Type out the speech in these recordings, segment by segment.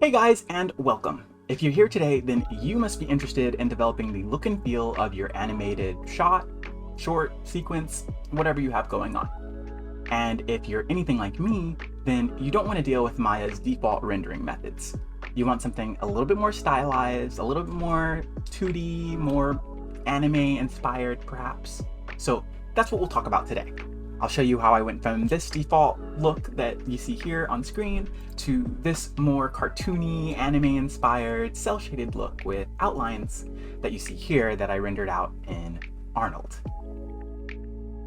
Hey guys, and welcome. If you're here today, then you must be interested in developing the look and feel of your animated shot, short, sequence, whatever you have going on. And if you're anything like me, then you don't want to deal with Maya's default rendering methods. You want something a little bit more stylized, a little bit more 2D, more anime inspired perhaps. So that's what we'll talk about today. I'll show you how I went from this default look that you see here on screen to this more cartoony, anime-inspired, cel-shaded look with outlines that you see here that I rendered out in Arnold.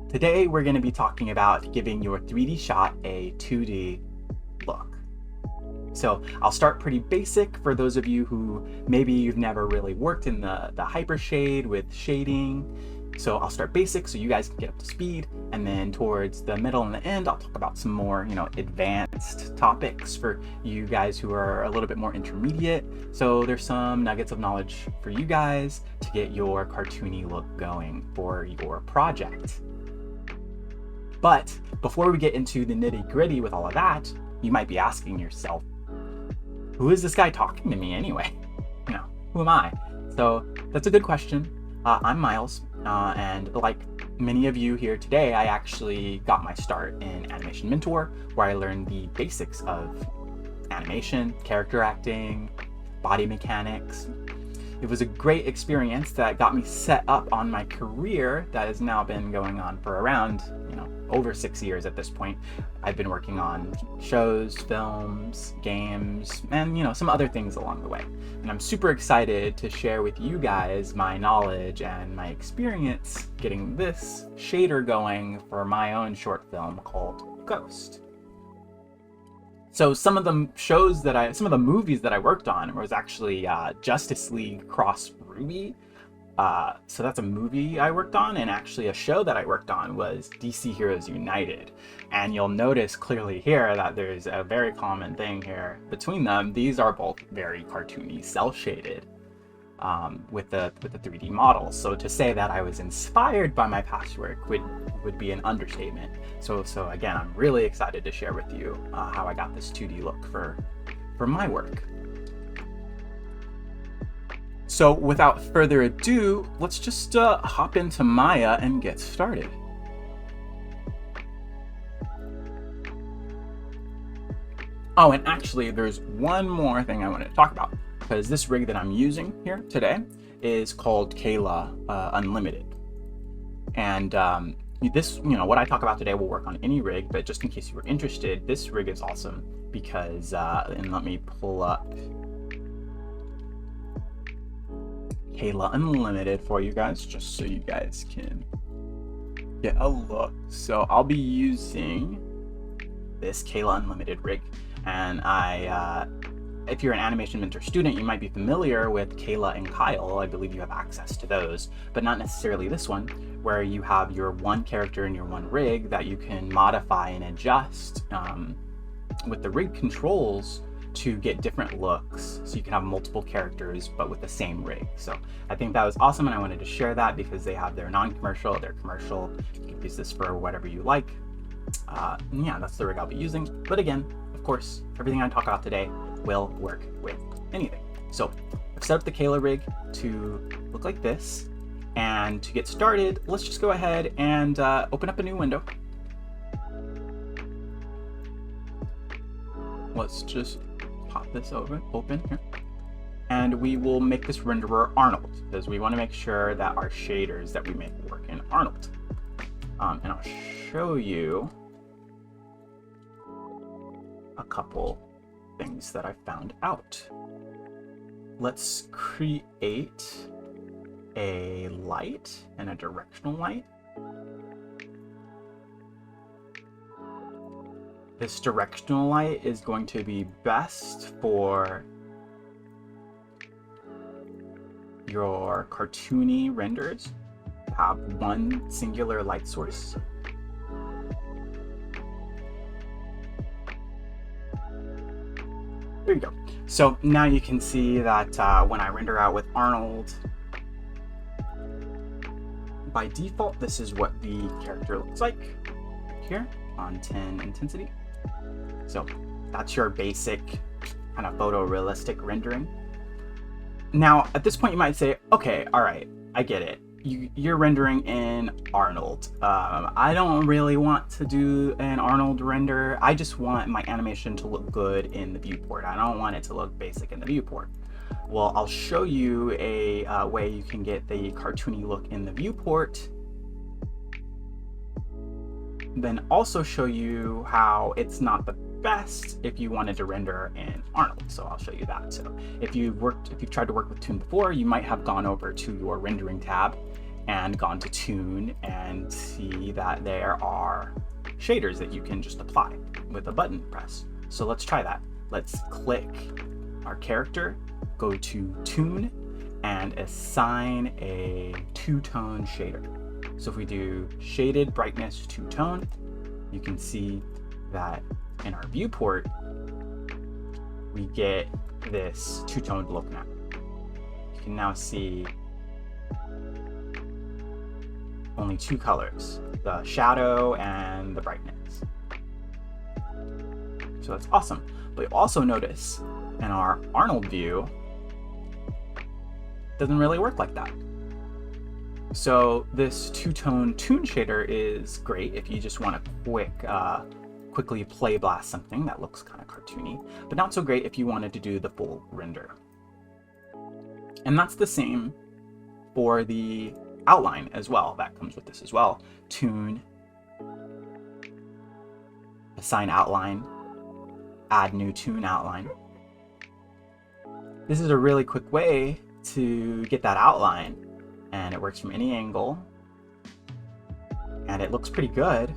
Today, we're going to be talking about giving your 3D shot a 2D look. So I'll start pretty basic for those of you who maybe you've never really worked in the Hypershade with shading. So I'll start basic so you guys can get up to speed, and then towards the middle and the end, I'll talk about some more, advanced topics for you guys who are a little bit more intermediate. So there's some nuggets of knowledge for you guys to get your cartoony look going for your project. But before we get into the nitty-gritty with all of that, you might be asking yourself, who is this guy talking to me anyway? Who am I? So that's a good question. I'm Miles. And like many of you here today, I actually got my start in Animation Mentor, where I learned the basics of animation, character acting, body mechanics. It was a great experience that got me set up on my career that has now been going on for around, over 6 years at this point. I've been working on shows, films, games, and some other things along the way. And I'm super excited to share with you guys my knowledge and my experience getting this shader going for my own short film called Ghost. So some of the movies that I worked on was actually Justice League Cross RWBY. So that's a movie I worked on, and actually a show that I worked on was DC Heroes United. And you'll notice clearly here that there's a very common thing here between them. These are both very cartoony, cel-shaded with the 3D models. So to say that I was inspired by my past work would be an understatement. So again, I'm really excited to share with you how I got this 2D look for my work. So without further ado, let's just hop into Maya and get started. Oh, and actually there's one more thing I wanted to talk about, because this rig that I'm using here today is called Kayla Unlimited. And this, what I talk about today will work on any rig, but just in case you were interested, this rig is awesome because, and let me pull up Kayla Unlimited for you guys, just so you guys can get a look. So I'll be using this Kayla Unlimited rig, and if you're an Animation Mentor student, you might be familiar with Kayla and Kyle. I believe you have access to those, but not necessarily this one, where you have your one character and your one rig that you can modify and adjust with the rig controls to get different looks, so you can have multiple characters but with the same rig. So I think that was awesome, and I wanted to share that because they have their non-commercial, their commercial. You can use this for whatever you like. Yeah, that's the rig I'll be using. But again, of course, everything I talk about today will work with anything. So I've set up the Kayla rig to look like this, and to get started, let's just go ahead and open up a new window. Let's just pop this open here, and we will make this renderer Arnold, because we want to make sure that our shaders that we make work in Arnold. And I'll show you a couple things that I found out. Let's create a light and a directional light. This directional light is going to be best for your cartoony renders. Have one singular light source. There you go. So now you can see that when I render out with Arnold, by default, this is what the character looks like here on 10 intensity. So that's your basic kind of photorealistic rendering. Now, at this point, you might say, okay, all right, I get it. You're rendering in Arnold. I don't really want to do an Arnold render. I just want my animation to look good in the viewport. I don't want it to look basic in the viewport. Well, I'll show you a way you can get the cartoony look in the viewport. Then also show you how it's not the best if you wanted to render in Arnold. So I'll show you that. So if you've tried to work with Toon before, you might have gone over to your rendering tab and gone to Toon and see that there are shaders that you can just apply with a button press. So let's try that. Let's click our character, go to Toon, and assign a two-tone shader. So if we do shaded brightness two-tone, you can see that in our viewport, we get this two-toned look now. You can now see only two colors, the shadow and the brightness. So that's awesome. But you'll also notice in our Arnold view, it doesn't really work like that. So this two-tone Toon shader is great if you just want to quickly play blast something that looks kind of cartoony, but not so great if you wanted to do the full render. And that's the same for the outline as well. That comes with this as well. Toon, assign outline, add new Toon outline. This is a really quick way to get that outline, and it works from any angle, and it looks pretty good.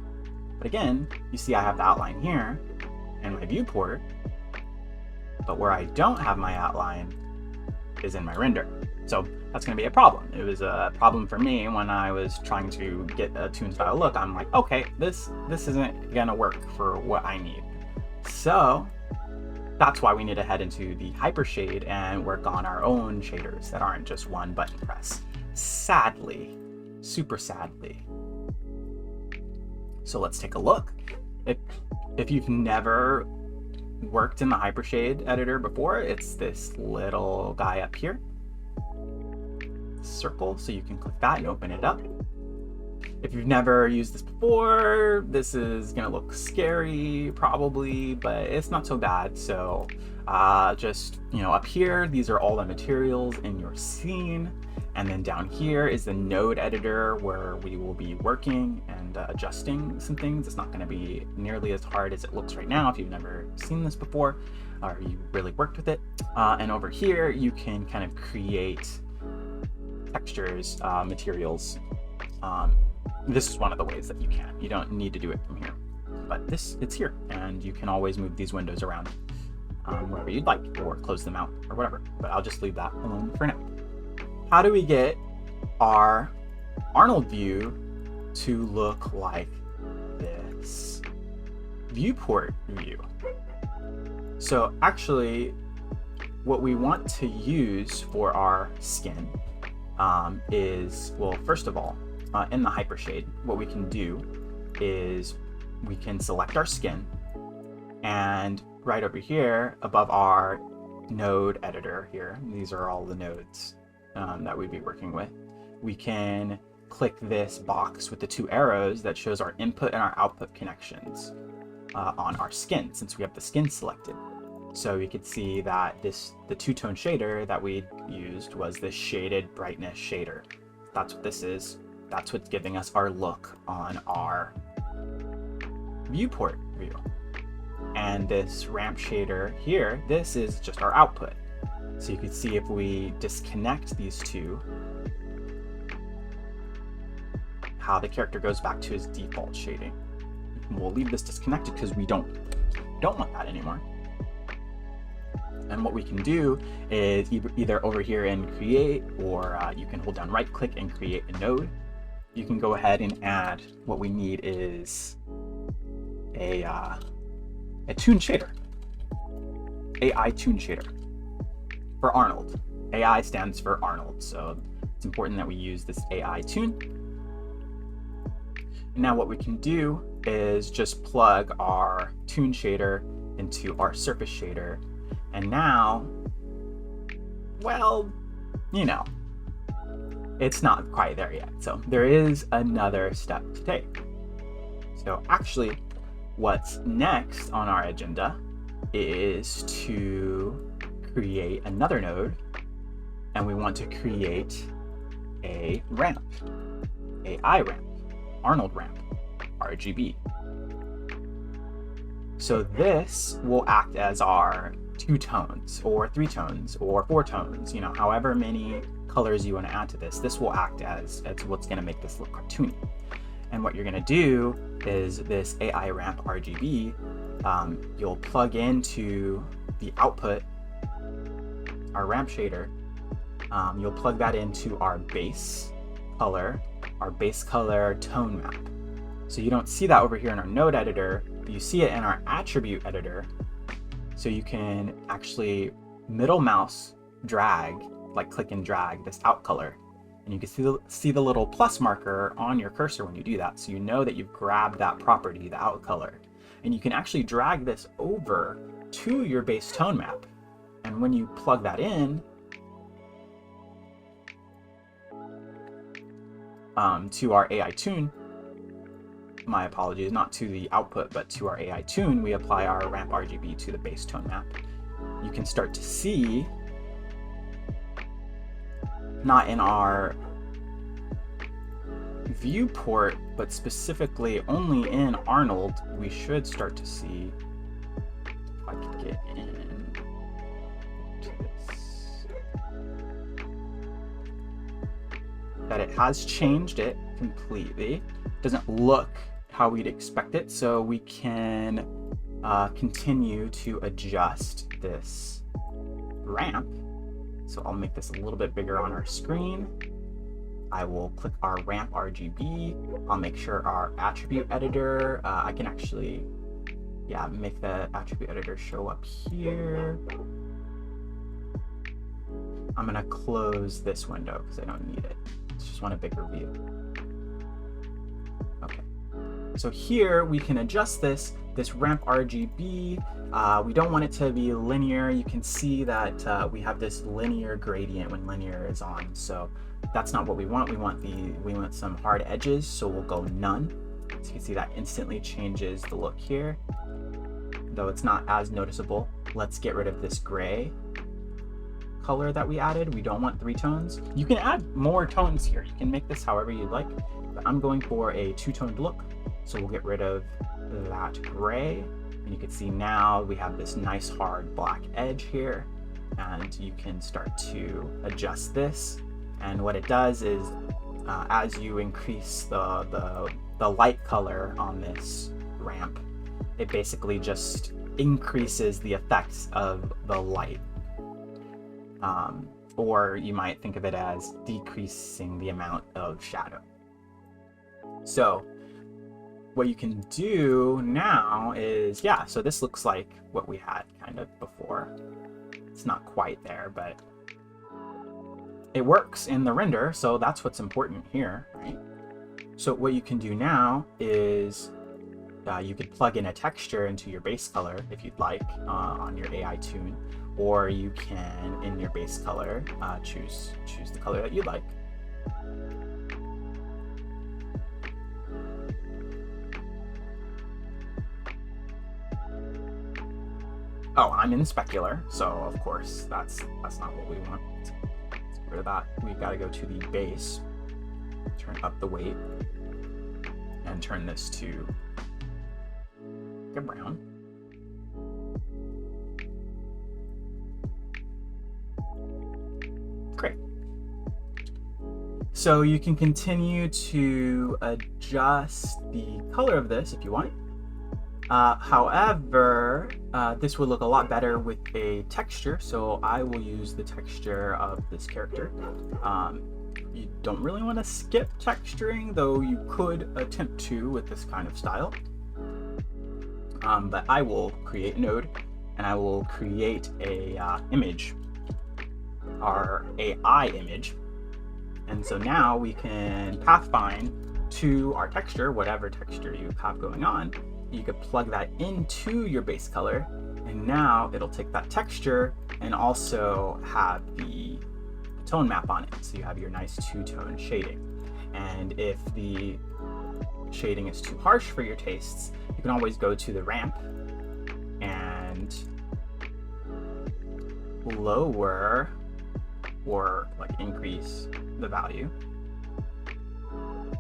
But again, you see I have the outline here in my viewport, but where I don't have my outline is in my render. So that's going to be a problem. It was a problem for me when I was trying to get a Toon style look. I'm like, okay, this isn't going to work for what I need. So that's why we need to head into the Hypershade and work on our own shaders that aren't just one button press. Sadly, super sadly. So let's take a look. If you've never worked in the Hypershade editor before, it's this little guy up here. Circle, so you can click that and open it up. If you've never used this before, this is gonna look scary probably, but it's not so bad. So just, up here, these are all the materials in your scene. And then down here is the node editor where we will be working and adjusting some things. It's not going to be nearly as hard as it looks right now if you've never seen this before or you really worked with it. And over here, you can kind of create textures, materials. This is one of the ways that you can. You don't need to do it from here, but it's here, and you can always move these windows around wherever you'd like, or close them out or whatever. But I'll just leave that alone for now. How do we get our Arnold view to look like this viewport view? So actually, what we want to use for our skin is, well, first of all, in the Hypershade, what we can do is we can select our skin, and right over here above our node editor here, these are all the nodes that we'd be working with, we can click this box with the two arrows that shows our input and our output connections on our skin, since we have the skin selected. So you could see that the two-tone shader that we used was this shaded brightness shader. That's what this is. That's what's giving us our look on our viewport view. And this ramp shader here, this is just our output. So you can see if we disconnect these two, how the character goes back to his default shading. We'll leave this disconnected because we don't want that anymore. And what we can do is either over here in create, or you can hold down right click and create a node. You can go ahead and add, what we need is a Toon shader, AI Toon shader for Arnold. AI stands for Arnold, so it's important that we use this AI Toon. And now what we can do is just plug our Toon shader into our surface shader And now, well, you know, it's not quite there yet. So there is another step to take. So actually, what's next on our agenda is to create another node, and we want to create a ramp, AI ramp, Arnold ramp, RGB. So this will act as our 2 tones or 3 tones or 4 tones, you know, however many colors you want to add to this. This will act as what's going to make this look cartoony. And what you're going to do is this AI ramp RGB, you'll plug into the output, our ramp shader. You'll plug that into our base color tone map. So you don't see that over here in our node editor, but you see it in our attribute editor. So you can actually middle mouse drag, like click and drag this out color. And you can see the little plus marker on your cursor when you do that. So you know that you've grabbed that property, the out color. And you can actually drag this over to your base tone map. And when you plug that in, to our AI tune, my apologies, not to the output, but to our AI tune, we apply our ramp RGB to the base tone map. You can start to see, not in our viewport, but specifically only in Arnold, we should start to see, if I can get in to this, that it has changed it completely. Doesn't look how we'd expect it, so we can continue to adjust this ramp. So I'll make this a little bit bigger on our screen. I will click our ramp RGB. I'll make sure our attribute editor, I can actually, make the attribute editor show up here. I'm gonna close this window because I don't need it. I just want a bigger view. Okay, so here we can adjust this ramp RGB. We don't want it to be linear. You can see that we have this linear gradient when linear is on. So that's not what we want. We want some hard edges. So we'll go none. So you can see that instantly changes the look here, though it's not as noticeable. Let's get rid of this gray color that we added. We don't want 3 tones. You can add more tones here. You can make this however you like, but I'm going for a 2-toned look. So we'll get rid of that gray, and you can see now we have this nice hard black edge here, and you can start to adjust this. And what it does is as you increase the light color on this ramp, it basically just increases the effects of the light. Or you might think of it as decreasing the amount of shadow. So what you can do now is, so this looks like what we had kind of before. It's not quite there, but it works in the render, so that's what's important here, right? So what you can do now is you could plug in a texture into your base color if you'd like on your AI tune, or you can, in your base color, choose the color that you'd like. Oh, I'm in specular, so of course that's not what we want. Let's get rid of that. We've got to go to the base, turn up the weight, and turn this to a brown. Great. So you can continue to adjust the color of this if you want. However, this would look a lot better with a texture, so I will use the texture of this character. You don't really want to skip texturing, though you could attempt to with this kind of style. But I will create a node, and I will create a image, our AI image. And so now we can pathfind to our texture, whatever texture you have going on. You could plug that into your base color, And now it'll take that texture and also have the tone map on it. So you have your nice two-tone shading. And if the shading is too harsh for your tastes, you can always go to the ramp and lower or like increase the value.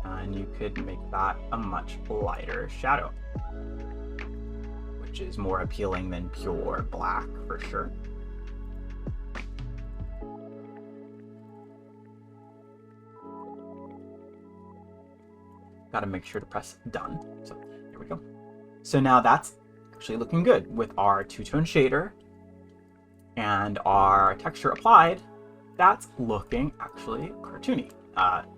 And you could make that a much lighter shadow, which is more appealing than pure black for sure. Got to make sure to press done. So here we go. So now that's actually looking good with our two-tone shader and our texture applied. That's looking actually cartoony.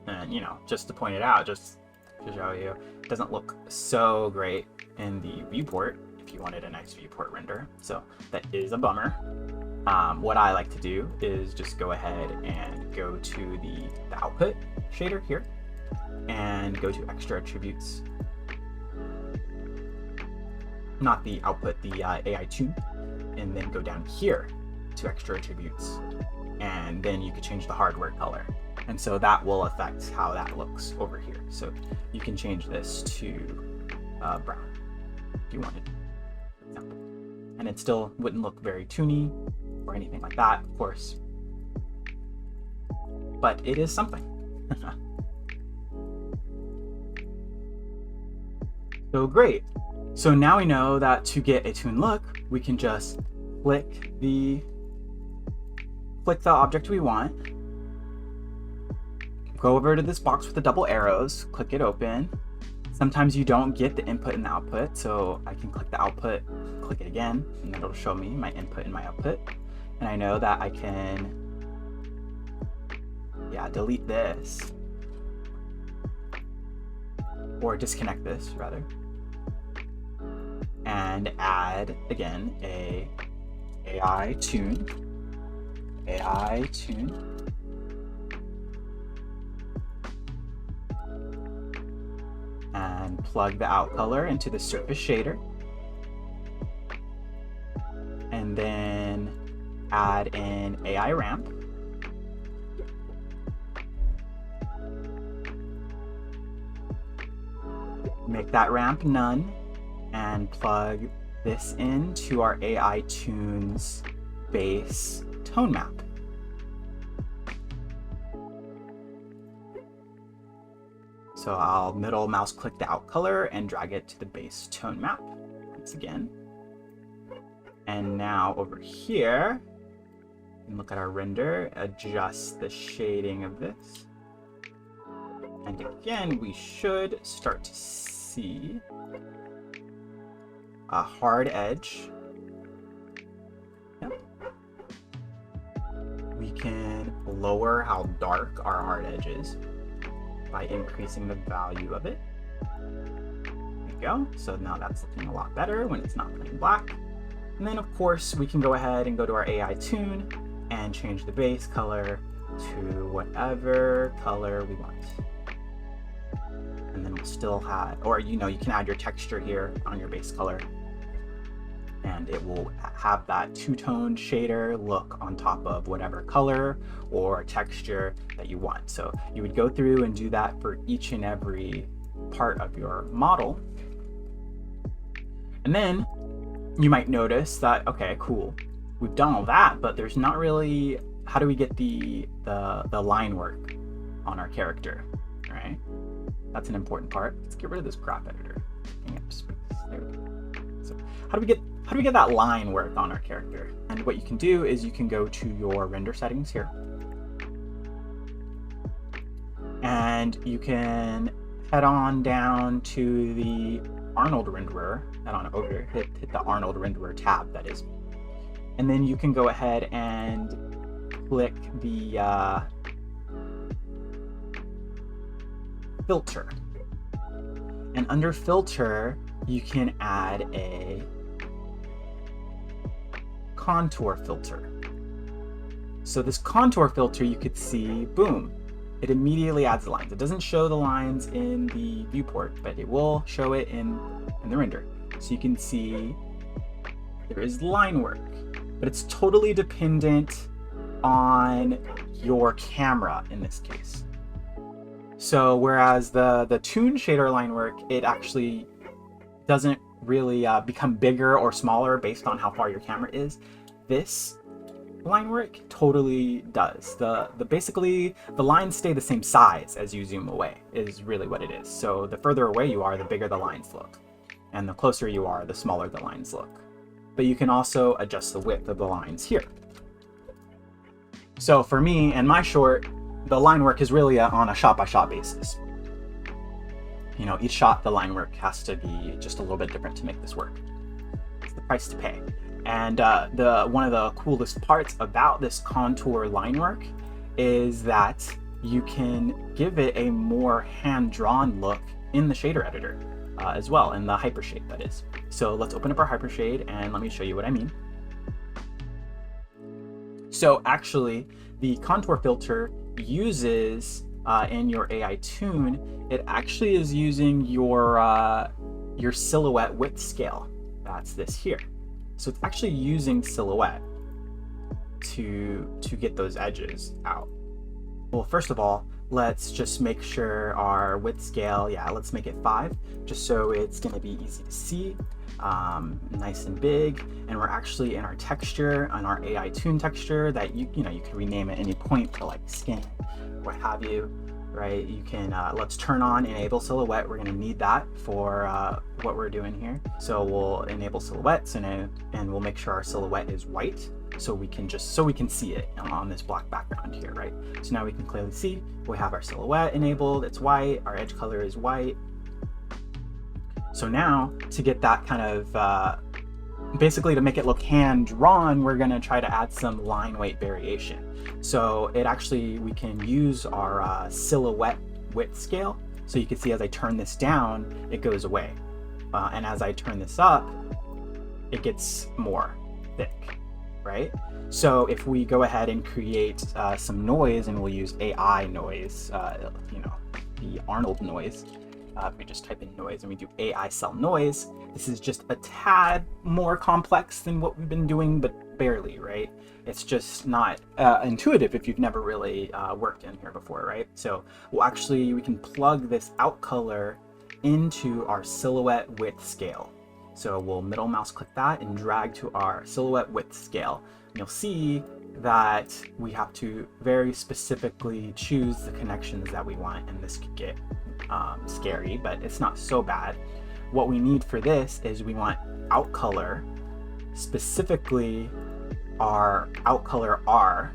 And you know, just to point it out, just to show you, it doesn't look so great in the viewport if you wanted a nice viewport render. So that is a bummer. What I like to do is just go ahead and go to the output shader here and go to extra attributes. Not the output, the AI tune, and then go down here to extra attributes. And then you could change the hardware color. And so that will affect how that looks over here. So you can change this to brown if you wanted, for example. And it still wouldn't look very toony or anything like that, of course. But it is something. So great. So now we know that to get a toon look, we can just click the object we want, go over to this box with the double arrows, click it open. Sometimes you don't get the input and the output, so I can click the output, click it again, and it'll show me my input and my output. And I know that I can, delete this, or disconnect this rather, and add again a AI tune, and plug the out color into the surface shader, and then add in AI ramp, make that ramp none, and plug this into our AI tunes base tone map. So I'll middle mouse click the out color and drag it to the base tone map once again. And now over here, you can look at our render, adjust the shading of this. And again, we should start to see a hard edge. Yep. We can lower how dark our hard edge is by increasing the value of it. There we go. So now that's looking a lot better when it's not plain black. And then of course we can go ahead and go to our AI tune and change the base color to whatever color we want. And then we'll still have, or you can add your texture here on your base color, and it will have that two-tone shader look on top of whatever color or texture that you want. So you would go through and do that for each and every part of your model. And then you might notice that, okay, cool, we've done all that, but there's not really, how do we get the line work on our character, right? That's an important part. Let's get rid of this crop editor. Taking up space. There we go. So how do we get that line work on our character? And what you can do is you can go to your render settings here, and you can head on down to the Arnold renderer, head on over, hit the Arnold renderer tab, that is, and then you can go ahead and click the filter, and under filter you can add a contour filter. So this contour filter, you could see, boom, it immediately adds the lines. It doesn't show the lines in the viewport, but it will show it in the render. So you can see there is line work, but it's totally dependent on your camera in this case. So whereas the toon shader line work, it actually doesn't really become bigger or smaller based on how far your camera is, this line work totally does. Basically the lines stay the same size as you zoom away is really what it is. So the further away you are, the bigger the lines look, and the closer you are, the smaller the lines look. But you can also adjust the width of the lines here. So for me and my short, the line work is really on a shot by shot basis. You know, each shot the line work has to be just a little bit different to make this work. It's the price to pay. And one of the coolest parts about this contour line work is that you can give it a more hand-drawn look in the shader editor as well, in the Hypershade, that is. So let's open up our Hypershade and let me show you what I mean. So actually, the contour filter uses in your AI toon, it actually is using your silhouette width scale. That's this here. So it's actually using silhouette to get those edges out. Well, first of all, let's just make sure our width scale, yeah, let's make it 5, just so it's going to be easy to see, nice and big. And we're actually in our texture, on our AI toon texture, that you can rename at any point to like skin, what have you, right? You can let's turn on enable silhouette. We're going to need that for what we're doing here. So we'll enable silhouettes and we'll make sure our silhouette is white, so we can see it on this black background here, right? So now we can clearly see we have our silhouette enabled, it's white, our edge color is white. So now to get that kind of basically to make it look hand drawn, we're going to try to add some line weight variation. So we can use our silhouette width scale. So you can see as I turn this down, it goes away, and as I turn this up, it gets more thick, right? So if we go ahead and create some noise, and we'll use AI noise, the Arnold noise. If we just type in noise and we do AI cell noise, this is just a tad more complex than what we've been doing, but barely, right? It's just not intuitive if you've never really worked in here before, right? So we can plug this out color into our silhouette width scale. So we'll middle mouse click that and drag to our silhouette width scale. And you'll see that we have to very specifically choose the connections that we want, and this could get scary, but it's not so bad. What we need for this is we want out color, specifically our out color R,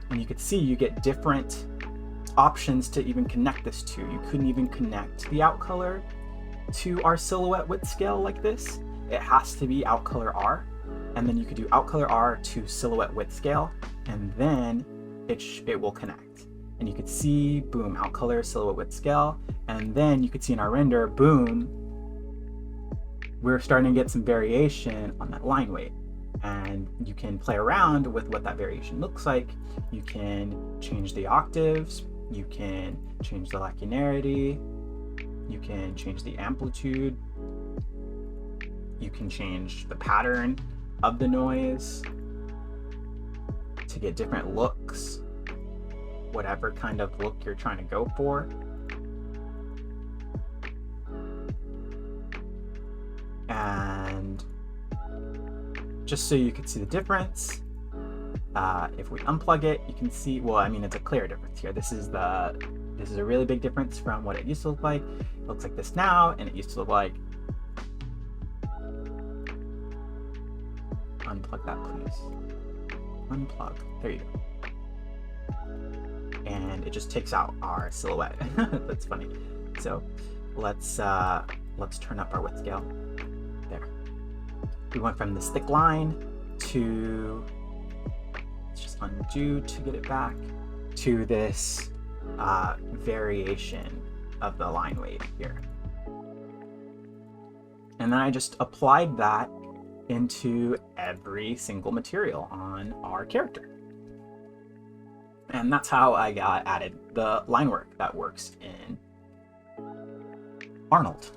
and you can see you get different options to even connect this to. You couldn't even connect the out color to our silhouette width scale like this. It has to be out color R, and then you could do out color R to silhouette width scale, and then it will connect. And you could see, boom, out color, silhouette width scale, and then you could see in our render, boom, we're starting to get some variation on that line weight. And you can play around with what that variation looks like. You can change the octaves, you can change the linearity, you can change the amplitude, you can change the pattern of the noise to get different looks, whatever kind of look you're trying to go for. And just so you can see the difference, if we unplug it, you can see, well, I mean, it's a clear difference here. This is a really big difference from what it used to look like. It looks like this now, and it used to look like, unplug that, please. Unplug, there you go. And it just takes out our silhouette. That's funny. So let's turn up our width scale. There. We went from this thick line to, let's just undo to get it back, to this variation of the line weight here. And then I just applied that into every single material on our character. And that's how I added the line work that works in Arnold.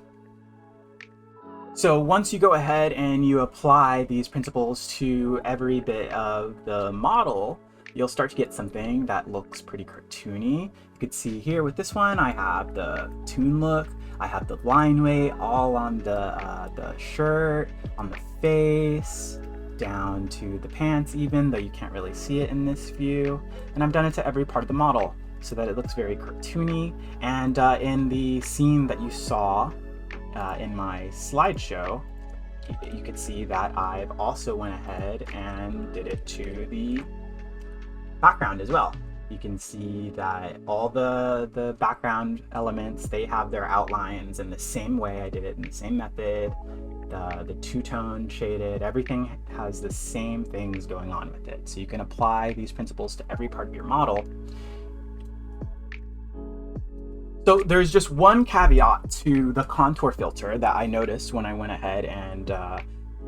So once you go ahead and you apply these principles to every bit of the model, you'll start to get something that looks pretty cartoony. You could see here with this one, I have the toon look, I have the line weight all on the shirt, on the face, down to the pants even, though you can't really see it in this view. And I've done it to every part of the model so that it looks very cartoony. And in the scene that you saw in my slideshow, you could see that I've also went ahead and did it to the background as well. You can see that all the background elements, they have their outlines in the same way. I did it in the same method. The two-tone shaded, everything has the same things going on with it. So you can apply these principles to every part of your model. So there's just one caveat to the contour filter that I noticed when I went ahead and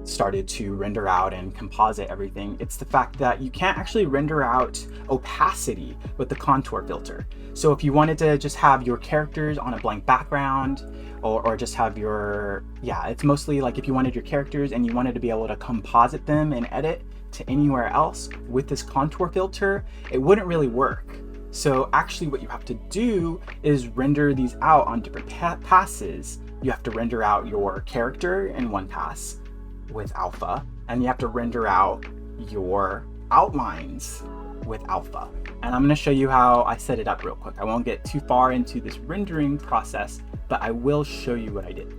started to render out and composite everything. It's the fact that you can't actually render out opacity with the contour filter. So if you wanted to just have your characters on a blank background, or just have your, it's mostly like if you wanted your characters and you wanted to be able to composite them and edit to anywhere else with this contour filter, it wouldn't really work. So actually what you have to do is render these out on different passes. You have to render out your character in one pass with alpha, and you have to render out your outlines with alpha. And I'm going to show you how I set it up real quick. I won't get too far into this rendering process, but I will show you what I did.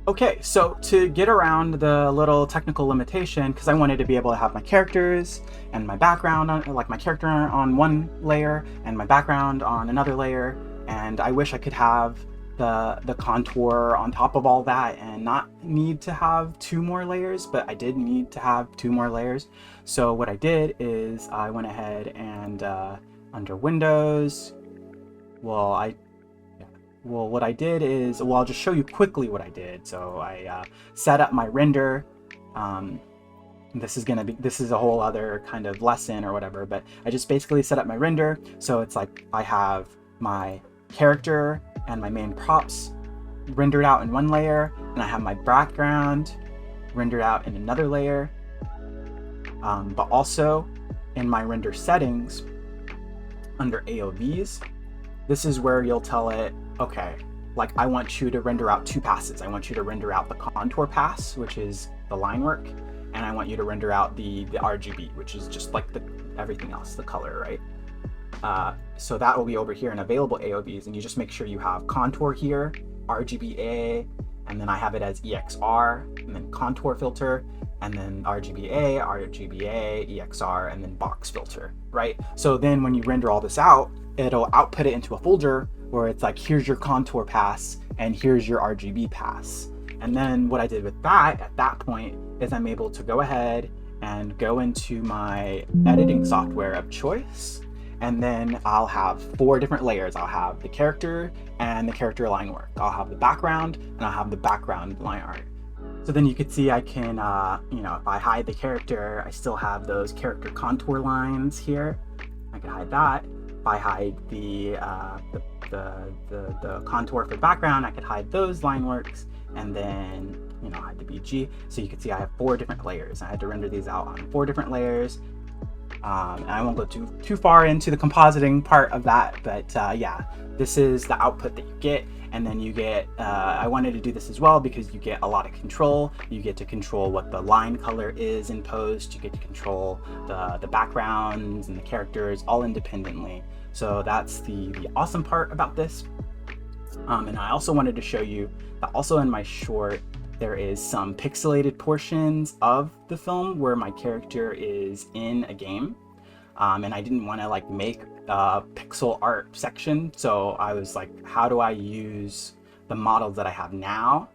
Okay, so to get around the little technical limitation, because I wanted to be able to have my characters and my background, like my character on one layer and my background on another layer, and I wish I could have the contour on top of all that and not need to have two more layers, but I did need to have two more layers. So what I did is I went ahead and under Windows, what I did is, I'll just show you quickly what I did. So I set up my render. This is a whole other kind of lesson or whatever, but I just basically set up my render. So it's like I have my character and my main props rendered out in one layer, and I have my background rendered out in another layer. But also in my render settings under AOVs, this is where you'll tell it, okay, like I want you to render out two passes. I want you to render out the contour pass, which is the line work, and I want you to render out the RGB, which is just like everything else, the color, right? So that will be over here in available AOVs, and you just make sure you have contour here, RGBA, and then I have it as EXR, and then contour filter, and then RGBA, EXR, and then box filter, right? So then when you render all this out, it'll output it into a folder where it's like, here's your contour pass, and here's your RGB pass. And then what I did with that at that point is I'm able to go ahead and go into my editing software of choice, and then I'll have 4 different layers. I'll have the character and the character line work. I'll have the background, and I'll have the background line art. So then you can see I can, if I hide the character, I still have those character contour lines here. I can hide that. If I hide the contour for the background, I could hide those line works, and then hide the BG. So you can see I have 4 different layers. I had to render these out on 4 different layers. And I won't go too far into the compositing part of that, but this is the output that you get. And then you get, I wanted to do this as well because you get a lot of control. You get to control what the line color is in post. You get to control the backgrounds and the characters all independently. So that's the awesome part about this. And I also wanted to show you that also in my short, there is some pixelated portions of the film where my character is in a game. And I didn't want to like make a pixel art section. So I was like, how do I use the models that I have now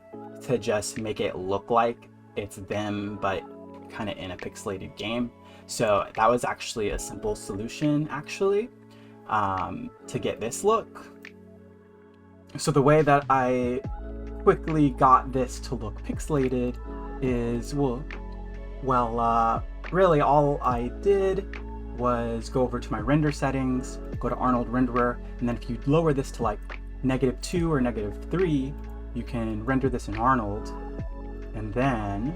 to just make it look like it's them, but kind of in a pixelated game? So that was actually a simple solution actually, to get this look. So the way that I quickly got this to look pixelated is, really all I did was go over to my render settings, go to Arnold Renderer, and then if you lower this to like -2 or -3, you can render this in Arnold, and then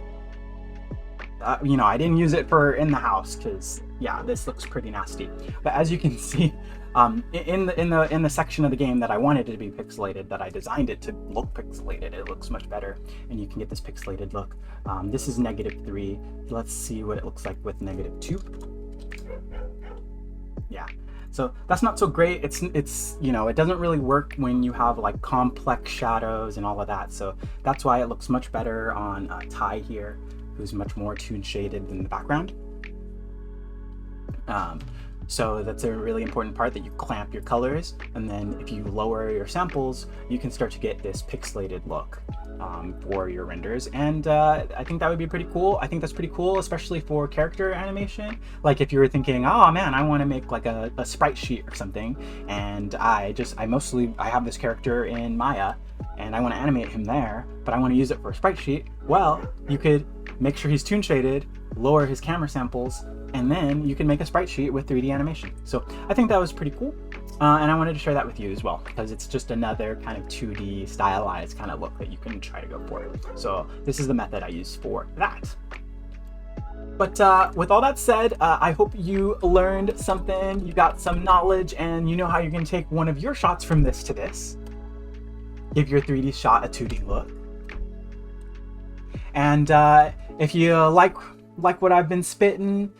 you know, I didn't use it for in the house because yeah, this looks pretty nasty. But as you can see, in the section of the game that I wanted it to be pixelated, that I designed it to look pixelated, it looks much better, and you can get this pixelated look. This is -3. Let's see what it looks like with -2. Yeah. So that's not so great. It's you know, it doesn't really work when you have like complex shadows and all of that. So that's why it looks much better on Ty here, who's much more toon shaded than the background. So that's a really important part, that you clamp your colors, and then if you lower your samples, you can start to get this pixelated look for your renders. And I think that would be pretty cool. I think that's pretty cool, especially for character animation. Like if you were thinking, oh man, I want to make like a sprite sheet or something, and I have this character in Maya and I want to animate him there, but I want to use it for a sprite sheet. Well, you could make sure he's toon shaded, lower his camera samples, and then you can make a sprite sheet with 3D animation. So I think that was pretty cool. And I wanted to share that with you as well, because it's just another kind of 2D stylized kind of look that you can try to go for. So this is the method I use for that. But with all that said, I hope you learned something, you got some knowledge, and you know how you can take one of your shots from this to this. Give your 3D shot a 2D look. And if you like what I've been spitting,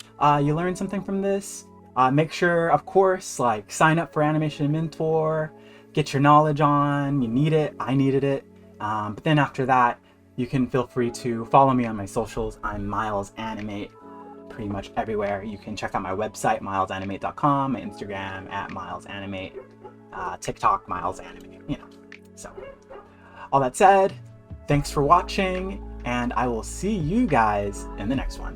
you learned something from this, make sure, of course, like sign up for Animation Mentor, get your knowledge on. You need it. I needed it. But then after that, you can feel free to follow me on my socials. I'm Myles Animate pretty much everywhere. You can check out my website, mylesanimate.com, my Instagram @MylesAnimate, TikTok MylesAnimate, you know. So all that said, thanks for watching, and I will see you guys in the next one.